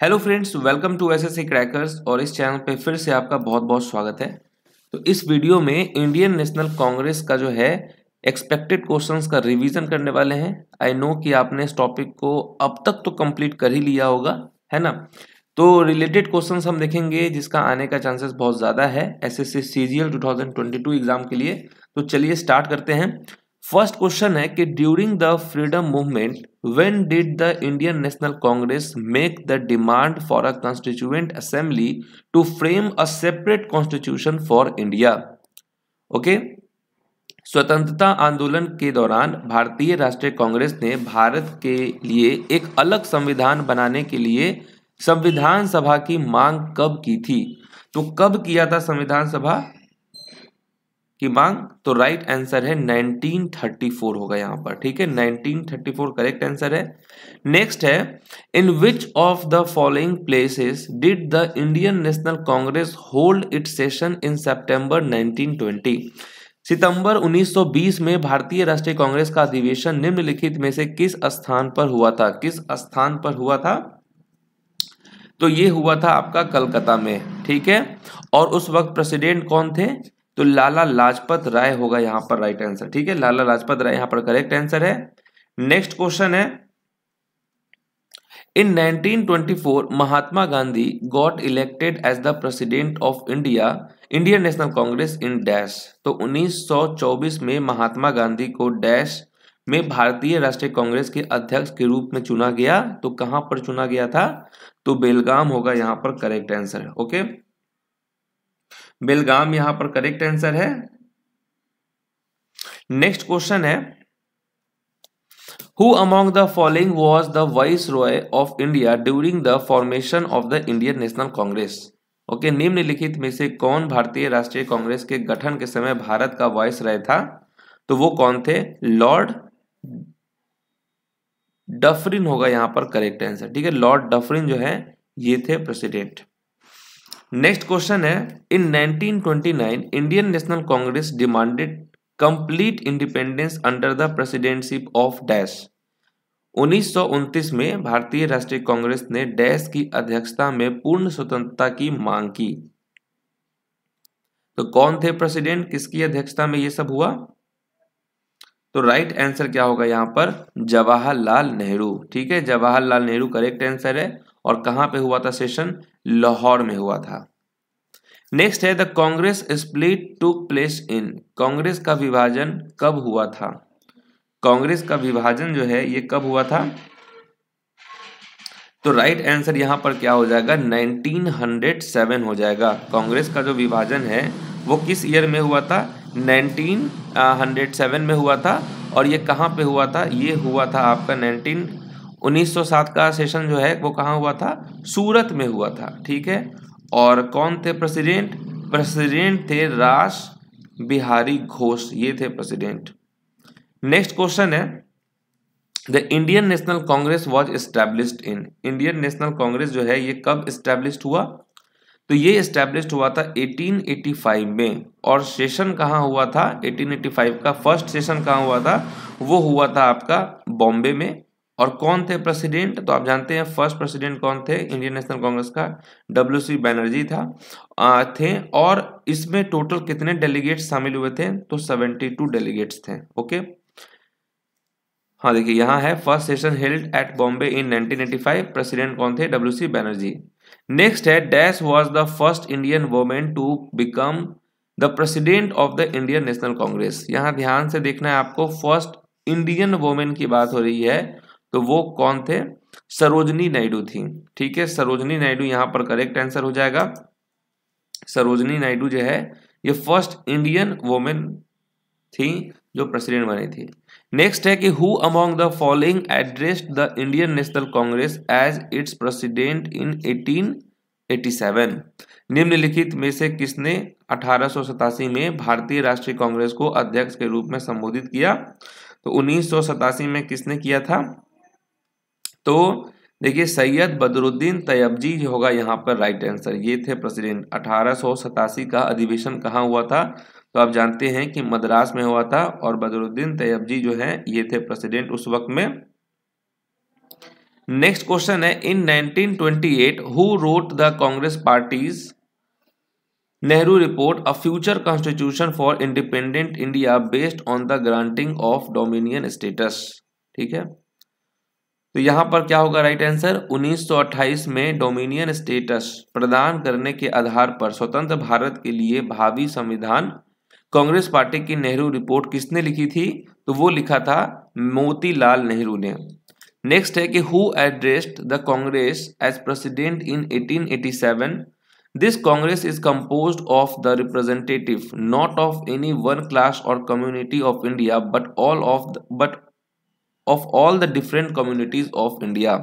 Hello friends, welcome to SSC crackers. और इस channel पे फिर से आपका बहुत बहुत स्वागत है। तो इस वीडियो में इंडियन नेशनल कांग्रेस का जो है एक्सपेक्टेड क्वेश्चंस का रिवीजन करने वाले हैं। आई नो कि आपने इस टॉपिक को अब तक तो कंप्लीट कर ही लिया होगा, है ना। तो रिलेटेड क्वेश्चंस हम देखेंगे जिसका आने का चांसेस बहुत ज़्यादा है एसएससी सीजीएल 2022 एग्जाम के लिए। तो चलिए स्टार्ट करते हैं। फर्स्ट क्वेश्चन है कि during the freedom movement when did the Indian national Congress make the demand for a constituent assembly to frame a separate constitution for India. Okay, स्वतंत्रता आंदोलन के दौरान भारतीय राष्ट्रीय कांग्रेस ने भारत के लिए एक अलग संविधान बनाने के लिए संविधान सभा की मांग कब की थी? तो कब किया था संविधान सभा की मांग? तो राइट आंसर है 1934 होगा यहाँ पर। ठीक है, 1934 करेक्ट आंसर है। नेक्स्ट है, in which of the following places did the Indian national Congress hold its session in September 1920? सितंबर 1920 में भारतीय राष्ट्रीय कांग्रेस का अधिवेशन निम्नलिखित में से किस स्थान पर हुआ था? किस स्थान पर हुआ था? तो ये हुआ था आपका कलकत्ता में। ठीक है, और उस वक्त प्रेसिडेंट कौन थे? तो लाला लाजपत राय होगा यहाँ पर राइट आंसर। ठीक है, लाला लाजपत राय यहाँ पर करेक्ट आंसर है। नेक्स्ट क्वेश्चन है, in 1924 Mahatma Gandhi got elected as the president of India Indian national Congress in dash. तो 1924 में महात्मा गांधी को डैश में भारतीय राष्ट्रीय कांग्रेस के अध्यक्ष के रूप में चुना गया। तो कहां पर चुना गया था? तो बेलगाम होगा यहाँ पर करेक्ट आंसर। ओके, बेलगाम यहाँ पर करेक्ट आंसर है। नेक्स्ट क्वेश्चन है, who among the following was the viceroy of India during the formation of the Indian national Congress? Okay, निम्नलिखित में से कौन भारतीय राष्ट्रीय कांग्रेस के गठन के समय भारत का वाइसरॉय था? तो वो कौन थे? लॉर्ड डफरिन होगा यहाँ पर करेक्ट आंसर। ठीक है, लॉर्ड डफरिन जो है ये थे प्रेसिडेंट। नेक्स्ट क्वेश्चन है, इन 1929 Indian national Congress demanded complete independence under the presidentship of dash. 1929 में भारतीय राष्ट्रीय कांग्रेस ने डैश की अध्यक्षता में पूर्ण स्वतंत्रता की मांग की। तो कौन थे प्रेसिडेंट, किसकी अध्यक्षता में ये सब हुआ? तो राइट आंसर क्या होगा यहाँ पर? जवाहरलाल नेहरू। ठीक है, जवाहरलाल नेहरू करेक्ट आंसर है। और कहां पे हुआ था सेशन? लाहौर में हुआ था। नेक्स्ट है, the Congress split took place in. Congress का विभाजन कब हुआ था? कांग्रेस का विभाजन जो है ये कब हुआ था? तो राइट आंसर यहां पर क्या हो जाएगा? 1907 हो जाएगा। कांग्रेस का जो विभाजन है वो किस ईयर में हुआ था? 1907 में हुआ था। और ये कहां पे हुआ था? ये हुआ था आपका 1907 का सेशन जो है वो कहां हुआ था? सूरत में हुआ था। ठीक है, और कौन थे प्रेसिडेंट? प्रेसिडेंट थे रास बिहारी घोष, ये थे प्रेसिडेंट। नेक्स्ट क्वेश्चन है, the Indian national Congress was established in. Indian national Congress जो है ये कब एस्टैब्लिश्ड हुआ? तो ये एस्टैब्लिश्ड हुआ था 1885 में। और सेशन कहाँ हुआ था? 1885 का फर्स्ट सेशन कहाँ हुआ था? वो हुआ था आपका बॉम्बे में। और कौन थे प्रेसिडेंट? तो आप जानते हैं फर्स्ट प्रेसिडेंट कौन थे इंडियन नेशनल कांग्रेस का? WC बैनर्जी थे। और इसमें टोटल कितने डेलीगेट्स शामिल हुए थे? तो 72 डेलीगेट्स थे। ओके, हाँ देखिए यहाँ है, first session held at Bombay in 1985। President कौन थे? WC बैनर्जी। नेक्स्ट है, dash was the first Indian women to become the president of the Indian national congress. यहाँ ध्यान से देखना है आपको, फर्स्ट इंडियन वुमेन की बात हो रही है। तो वो कौन थे? सरोजनी नायडू थी। ठीक है, सरोजनी नायडू यहाँ पर करेक्ट आंसर हो जाएगा। सरोजनी नायडू जो है ये फर्स्ट इंडियन वुमेन थी जो प्रेसिडेंट बनी थी। नेक्स्ट है कि who among the following addressed the Indian national Congress as its president in 1887। निम्नलिखित में से किसने 1887 में भारतीय राष्ट्रीय कांग्रेस को अध्यक्ष के रूप में संबोधित किया? तो 1987 में किसने किया था? तो देखिए सैयद बदरुद्दीन तैयबजी जो होगा यहाँ पर राइट आंसर, ये थे प्रेसिडेंट। 1887 का अधिवेशन कहाँ हुआ था? तो आप जानते हैं कि मद्रास में हुआ था। और बदरुद्दीन तैयबजी जो है ये थे प्रेसिडेंट उस वक्त में। नेक्स्ट क्वेश्चन है, इन 1928 who wrote the Congress parties Nehru report a future constitution for independent India based on the granting of dominion status. ठीक है, तो यहां पर क्या होगा राइट आंसर, 1928 में डोमिनियन स्टेटस प्रदान करने के आधार पर स्वतंत्र भारत के लिए भावी संविधान कांग्रेस पार्टी की नेहरू रिपोर्ट किसने लिखी थी, तो वो लिखा था मोतीलाल नेहरू ने। नेक्स्ट है कि who addressed the congress as president in 1887। This congress is composed of the representative not of any one class और community of India but of all the different communities of India.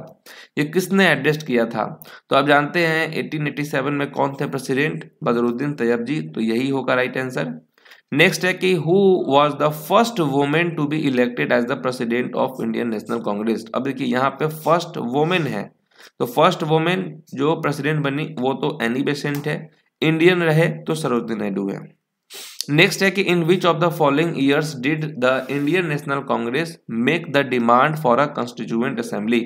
ये किसने address किया था, तो आप जानते हैं 1887 में कौन थे प्रेसिडेंट, बदरुद्दीन तैयब जी, तो यही होगा राइट आंसर। नेक्स्ट है कि who was the first women to be elected as the president of Indian national congress. अब देखिए यहाँ पे फर्स्ट वुमेन है, तो फर्स्ट वुमेन जो प्रेसिडेंट बनी वो तो एनी बेसेंट है, इंडियन रहे तो सरोजिनी नायडू है। नेक्स्ट है कि in which of the following years did the Indian national Congress make the demand for a constituent assembly.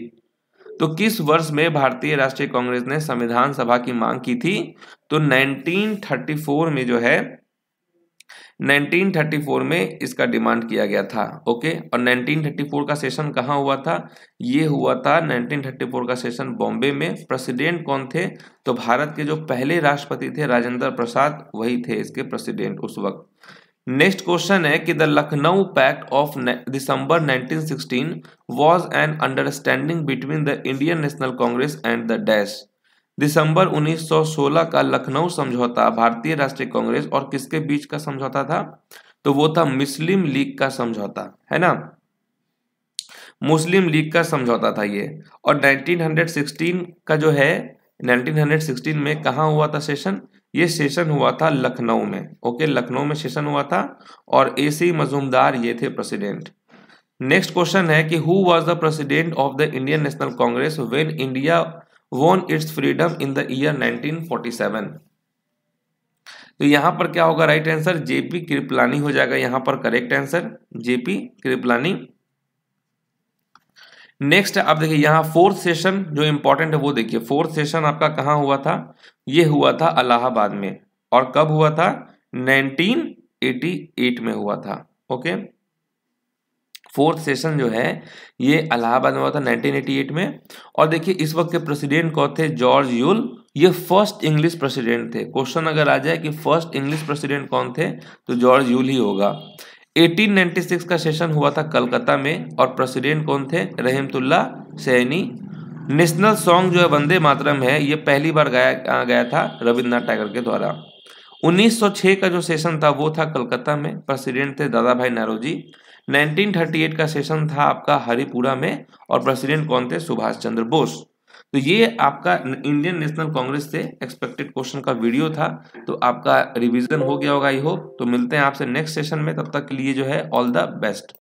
तो किस वर्ष में भारतीय राष्ट्रीय कांग्रेस ने संविधान सभा की मांग की थी, तो 1934 में जो है 1934 में इसका डिमांड किया गया था। ओके, और 1934 का सेशन कहाँ हुआ था, ये हुआ था 1934 का सेशन बॉम्बे में। प्रेसिडेंट कौन थे, तो भारत के जो पहले राष्ट्रपति थे राजेंद्र प्रसाद, वही थे इसके प्रेसिडेंट उस वक्त। नेक्स्ट क्वेश्चन है कि the Lucknow pact of December 1916 was an understanding between the Indian national Congress and the dash. दिसंबर 1916 का लखनऊ समझौता भारतीय राष्ट्रीय कांग्रेस और किसके बीच का समझौता था, तो वो था मुस्लिम लीग का समझौता, है ना, मुस्लिम लीग का समझौता था ये। और 1916 का जो है 1916 में कहाँ हुआ था सेशन, ये सेशन हुआ था लखनऊ में। ओके, लखनऊ में सेशन हुआ था और AC मजूमदार ये थे प्रेसिडेंट। नेक्स्ट क्वेश्चन है कि who was the president of the Indian national Congress when India won its freedom in the year 1947। तो यहां पर क्या होगा राइट आंसर, JP कृपलानी हो जाएगा यहां पर correct answer, JP Kripalani. Next आप देखिए यहाँ फोर्थ सेशन जो इंपॉर्टेंट है वो देखिए, फोर्थ सेशन आपका कहाँ हुआ था, ये हुआ था इलाहाबाद में। और कब हुआ था, 1988 में हुआ था। ओके, फोर्थ सेशन जो है ये इलाहाबाद में हुआ था 1988 में। और देखिए इस वक्त के प्रेसिडेंट कौन थे, जॉर्ज यूल, ये फर्स्ट इंग्लिश प्रेसिडेंट थे। क्वेश्चन अगर आ जाए कि फर्स्ट इंग्लिश प्रेसिडेंट कौन थे, तो जॉर्ज यूल ही होगा। 1896 का सेशन हुआ था कलकत्ता में और प्रेसिडेंट कौन थे, रहमतुल्ला सैनी। नेशनल सॉन्ग जो है वंदे मातरम है, ये पहली बार गाया गया था रविन्द्रनाथ टैगोर के द्वारा। 1906 का जो सेशन था वो था कलकत्ता में, प्रेसिडेंट थे दादा भाई नौरोजी। 1938 का सेशन था आपका हरिपुरा में और प्रेसिडेंट कौन थे, सुभाष चंद्र बोस। तो ये आपका इंडियन नेशनल कांग्रेस से एक्सपेक्टेड क्वेश्चन का वीडियो था, तो आपका रिवीजन हो गया होगा आई होप। तो मिलते हैं आपसे नेक्स्ट सेशन में, तब तक के लिए जो है ऑल द बेस्ट।